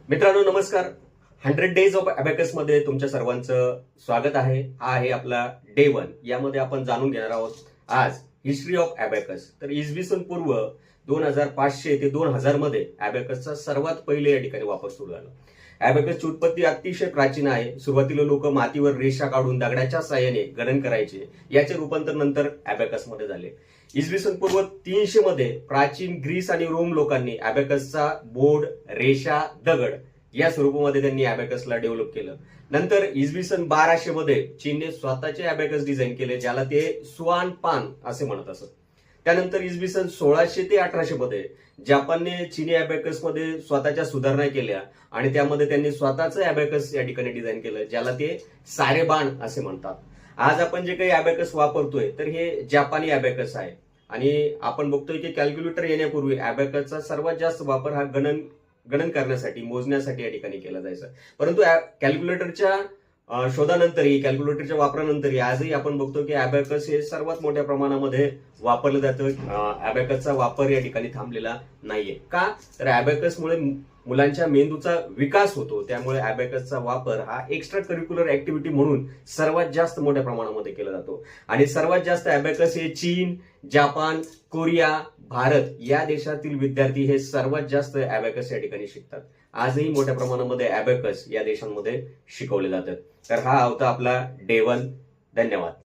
मित्रांनो नमस्कार. 100 days of abacus मध्ये तुमच्या सर्वांचं स्वागत आहे. हा आहे आपला डे 1. यामध्ये आपण जाणून घेणार आहोत आज हिस्ट्री ऑफ अबॅकस. तर इसवी सन पूर्व 2500 ते 2000 मध्ये अबॅकसचा सर्वात पहिले या ठिकाणी वापर सुरू झाला. अबॅकसची उत्पत्ती अतिशय प्राचीन आहे. सुरुवातीला लोक मातीवर रेषा काढून दगडाच्या साहाय्याने गणन करायचे. याचे रूपांतर नंतर अबॅकस मध्ये झाले. इसवी सन पूर्व 300 मध्ये प्राचीन ग्रीस आणि रोम लोकांनी अबॅकसचा बोर्ड, रेषा, दगड या स्वरूपामध्ये त्यांनी अबॅकसला डेव्हलप केलं. नंतर इसवी सन 1200 मध्ये चीनने स्वतःचे अबॅकस डिझाईन केले, ज्याला ते सुआन पान असे म्हणत असत. त्यानंतर इसवी सन 1600 ते 1800 मध्ये जपानने चीनी अबॅकस मध्ये स्वतःच्या सुधारणा केल्या आणि त्यामध्ये त्यांनी स्वतःचं अबॅकस या ठिकाणी डिझाईन केलं, ज्याला ते सारेबान असे म्हणतात. आज आपण जे काही अबॅकस वापरतोय तर हे जपानी अबॅकस आहे आणि आपण बघतोय की कॅल्क्युलेटर येण्यापूर्वी अबॅकसचा सर्वात जास्त वापर हा गणन करण्यासाठी, मोजण्यासाठी या ठिकाणी केला जायचा. परंतु कॅल्क्युलेटरच्या शोधानंतरही, कॅल्क्युलेटरच्या वापरानंतरही आजही आपण बघतो की अबॅकस हे सर्वात मोठ्या प्रमाणामध्ये वापरलं जातं. अबॅकसचा वापर या ठिकाणी थांबलेला नाहीये. का? तर अबॅकसमुळे मुलांच्या मेंदूचा विकास होतो. त्यामुळे अबॅकसचा वापर हा एक्स्ट्रा करिक्युलर ऍक्टिव्हिटी म्हणून सर्वात जास्त मोठ्या प्रमाणामध्ये केला जातो. आणि सर्वात जास्त अबॅकस हे चीन, जपान, कोरिया, भारत या देशातील विद्यार्थी हे सर्वात जास्त अबॅकस या ठिकाणी शिकतात. आजही मोठ्या प्रमाणामध्ये अबॅकस या देशांमध्ये शिकवले जातात. तर हा होता आपला डे 1. धन्यवाद.